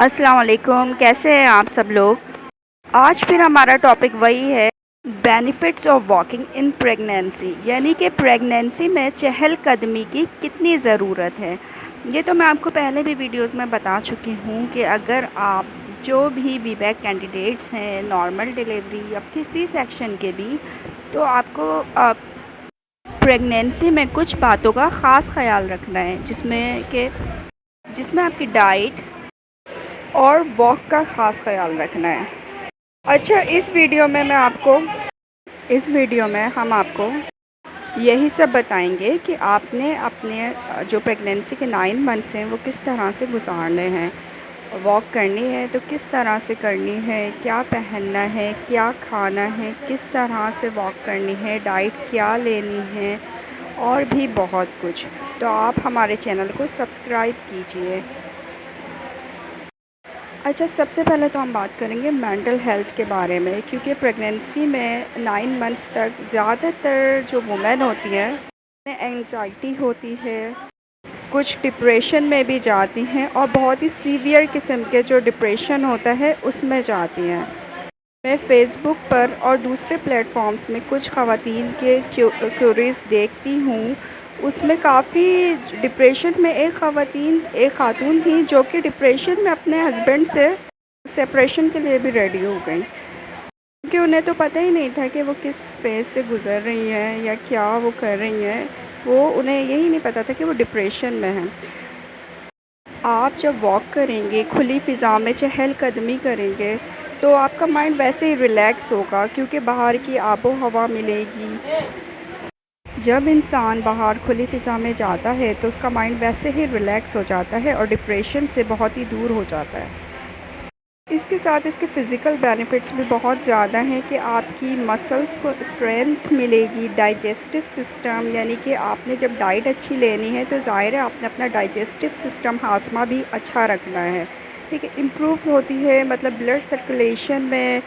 अस्सलाम वालेकुम, कैसे हैं आप सब लोग। आज फिर हमारा टॉपिक वही है, benefits of walking in pregnancy, यानी कि प्रेगनेंसी में चहलकदमी की कितनी ज़रूरत है। ये तो मैं आपको पहले भी वीडियोस में बता चुकी हूँ कि अगर आप जो भी वीबैक कैंडिडेट्स हैं, नॉर्मल डिलीवरी या फिर सी सेक्शन के भी, तो आपको प्रेगनेंसी में कुछ बातों का ख़ास ख़्याल रखना है, जिसमें आपकी डाइट और वॉक का ख़ास ख़्याल रखना है। अच्छा, इस वीडियो में हम आपको यही सब बताएंगे कि आपने अपने जो प्रेगनेंसी के 9 मंथ्स हैं वो किस तरह से गुजारने हैं। वॉक करनी है तो किस तरह से करनी है, क्या पहनना है, क्या खाना है, किस तरह से वॉक करनी है, डाइट क्या लेनी है और भी बहुत कुछ। तो आप हमारे चैनल को सब्सक्राइब कीजिए। अच्छा, सबसे पहले तो हम बात करेंगे मेंटल हेल्थ के बारे में, क्योंकि प्रेगनेंसी में 9 मंथ्स तक ज़्यादातर जो वुमेन होती हैं उन्हें एंग्जाइटी होती है, कुछ डिप्रेशन में भी जाती हैं और बहुत ही सीवियर किस्म के जो डिप्रेशन होता है उसमें जाती हैं। मैं फ़ेसबुक पर और दूसरे प्लेटफॉर्म्स में कुछ ख़वातीन के क्यूरीज़ देखती हूँ, उसमें काफ़ी डिप्रेशन में एक ख़ातून थी जो कि डिप्रेशन में अपने हस्बैंड से सेपरेशन के लिए भी रेडी हो गई, क्योंकि उन्हें तो पता ही नहीं था कि वो किस फेज़ से गुज़र रही हैं या क्या वो कर रही हैं। उन्हें यही नहीं पता था कि वो डिप्रेशन में हैं। आप जब वॉक करेंगे, खुली फ़िज़ा में चहलकदमी करेंगे, तो आपका माइंड वैसे ही रिलैक्स होगा, क्योंकि बाहर की आबो हवा मिलेगी। जब इंसान बाहर खुली फ़िज़ा में जाता है तो उसका माइंड वैसे ही रिलैक्स हो जाता है और डिप्रेशन से बहुत ही दूर हो जाता है। इसके साथ इसके फ़िज़िकल बेनिफिट्स भी बहुत ज़्यादा हैं कि आपकी मसल्स को स्ट्रेंथ मिलेगी, डाइजेस्टिव सिस्टम, यानी कि आपने जब डाइट अच्छी लेनी है तो ज़ाहिर है आपने अपना डाइजेस्टिव सिस्टम हाज़मा भी अच्छा रखना है, ठीक है। इम्प्रूव होती है, मतलब ब्लड सर्कुलेशन में,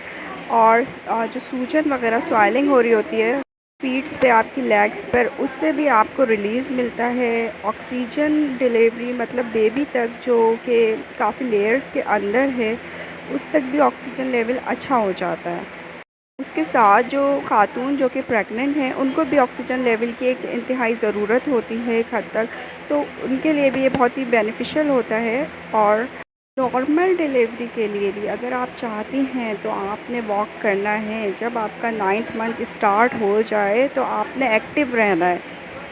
और जो सूजन वगैरह स्वेलिंग हो रही होती है फीट्स पे, आपकी लेग्स पर, उससे भी आपको रिलीज़ मिलता है। ऑक्सीजन डिलीवरी, मतलब बेबी तक जो कि काफ़ी लेयर्स के अंदर है, उस तक भी ऑक्सीजन लेवल अच्छा हो जाता है। उसके साथ जो ख़ातून जो कि प्रेग्नेंट हैं उनको भी ऑक्सीजन लेवल की एक इंतहाई ज़रूरत होती है एक हद तक, तो उनके लिए भी ये बहुत ही बेनिफिशियल होता है। और नॉर्मल डिलीवरी के लिए भी अगर आप चाहती हैं तो आपने वॉक करना है। जब आपका 9th मंथ स्टार्ट हो जाए तो आपने एक्टिव रहना है,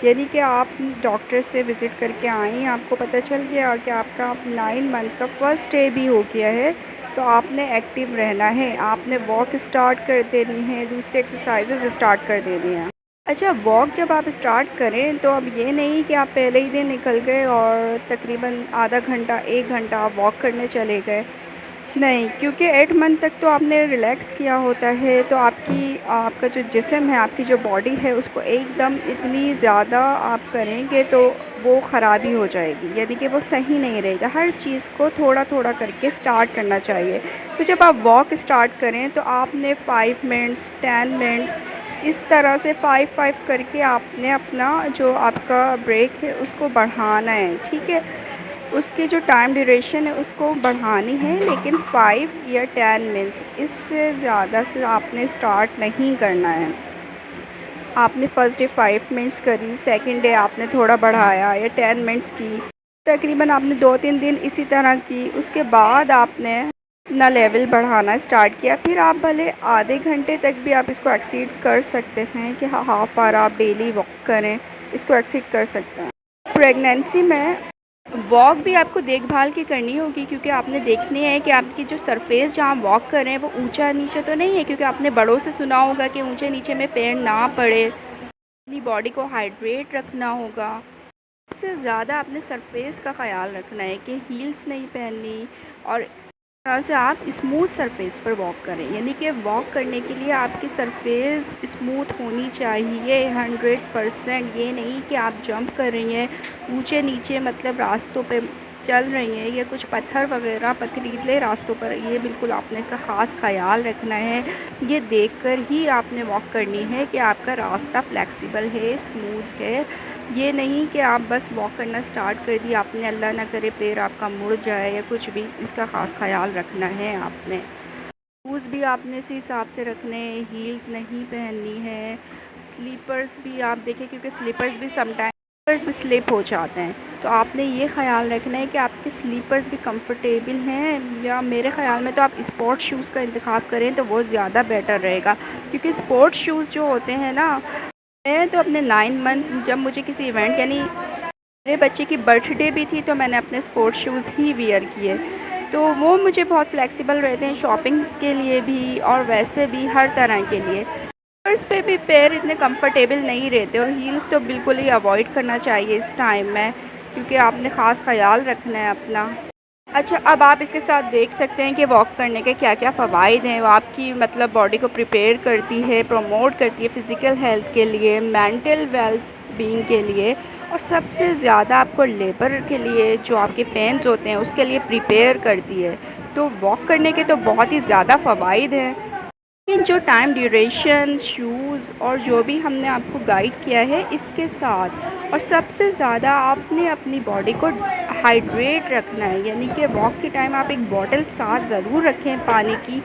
यानी कि आप डॉक्टर से विज़िट करके आएँ, आपको पता चल गया कि आपका 9 मंथ का फ़र्स्ट डे भी हो गया है, तो आपने एक्टिव रहना है, आपने वॉक स्टार्ट कर देनी है, दूसरे एक्सरसाइजेज़ स्टार्ट कर देनी है। अच्छा, वॉक जब आप स्टार्ट करें तो अब ये नहीं कि आप पहले ही दिन निकल गए और तकरीबन आधा घंटा 1 घंटा आप वॉक करने चले गए। नहीं, क्योंकि 8 मंथ तक तो आपने रिलैक्स किया होता है, तो आपका जो जिस्म है, आपकी जो बॉडी है, उसको एकदम इतनी ज़्यादा आप करेंगे तो वो ख़राबी हो जाएगी, यानी कि वो सही नहीं रहेगा। हर चीज़ को थोड़ा-थोड़ा करके स्टार्ट करना चाहिए। तो जब आप वॉक स्टार्ट करें तो आपने 5 मिनट्स, 10 मिनट्स, इस तरह से 5-5 करके आपने अपना जो आपका ब्रेक है उसको बढ़ाना है, ठीक है। उसकी जो टाइम ड्यूरेशन है उसको बढ़ानी है, लेकिन 5 या 10 मिनट्स, इससे ज़्यादा से आपने स्टार्ट नहीं करना है। आपने फ़र्स्ट डे 5 मिनट्स करी, सेकंड डे आपने थोड़ा बढ़ाया या 10 मिनट्स की, तकरीबन आपने 2-3 दिन इसी तरह की। उसके बाद आपने अपना लेवल बढ़ाना स्टार्ट किया, फिर आप भले आधे घंटे तक भी आप इसको एक्सीड कर सकते हैं कि हाफ़ आवर आप डेली वॉक करें, इसको एक्सीड कर सकते हैं। प्रेगनेंसी में वॉक भी आपको देखभाल की करनी होगी, क्योंकि आपने देखनी है कि आपकी जो सरफेस जहाँ वॉक कर रहे हैं वो ऊंचा नीचे तो नहीं है, क्योंकि आपने बड़ों से सुना होगा कि ऊंचे नीचे में पैर ना पड़े। अपनी बॉडी को हाइड्रेट रखना होगा। सबसे ज़्यादा आपने सरफेस का ख़्याल रखना है कि हील्स नहीं पहननी, और तरह से आप स्मूथ सरफेस पर वॉक करें, यानी कि वॉक करने के लिए आपकी सरफेस स्मूथ होनी चाहिए 100%। ये नहीं कि आप जंप कर रही हैं ऊंचे नीचे, मतलब रास्तों पे चल रही हैं या कुछ पत्थर वगैरह पथरीले रास्तों पर, ये बिल्कुल आपने इसका ख़ास ख्याल रखना है। ये देखकर ही आपने वॉक करनी है कि आपका रास्ता फ्लेक्सिबल है, स्मूथ है, ये नहीं कि आप बस वॉक करना स्टार्ट कर दिया आपने, अल्लाह ना करे पैर आपका मुड़ जाए या कुछ भी, इसका ख़ास ख़्याल रखना है आपने। शूज़ भी आपने इसी हिसाब से रखने हैं, हील्स नहीं पहननी है। स्लीपर्स भी आप देखें, क्योंकि स्लीपर्स भी समटाइम्स भी स्लिप हो जाते हैं, तो आपने ये ख़्याल रखना है कि आपके स्लीपर्स भी कंफर्टेबल हैं, या मेरे ख़्याल में तो आप स्पोर्ट शूज़ का इंतख़ाब करें तो वो ज़्यादा बेटर रहेगा। क्योंकि स्पोर्ट शूज़ जो होते हैं ना, मैं तो अपने 9 मंथ्स जब मुझे किसी इवेंट, यानी मेरे बच्चे की बर्थडे भी थी, तो मैंने अपने स्पोर्ट्स शूज़ ही वियर किए। तो वो मुझे बहुत फ्लेक्सिबल रहते हैं शॉपिंग के लिए भी और वैसे भी हर तरह के लिए। स्लीपर्स पे भी पैर इतने कंफर्टेबल नहीं रहते, और हील्स तो बिल्कुल ही अवॉइड करना चाहिए इस टाइम में, क्योंकि आपने ख़ास ख़्याल रखना है अपना। अच्छा, अब आप इसके साथ देख सकते हैं कि वॉक करने के क्या-क्या फ़वाइद हैं। वो आपकी मतलब बॉडी को प्रिपेयर करती है, प्रमोट करती है फ़िज़िकल हेल्थ के लिए, मेंटल वेल्थ बीइंग के लिए, और सबसे ज़्यादा आपको लेबर के लिए, जो आपके पेन्स होते हैं उसके लिए प्रिपेयर करती है। तो वॉक करने के तो बहुत ही ज़्यादा फ़वाइद हैं। लेकिन जो टाइम ड्यूरेशन, शूज़ और जो भी हमने आपको गाइड किया है इसके साथ, और सबसे ज़्यादा आपने अपनी बॉडी को हाइड्रेट रखना है, यानी कि वॉक के टाइम आप एक बॉटल साथ ज़रूर रखें पानी की।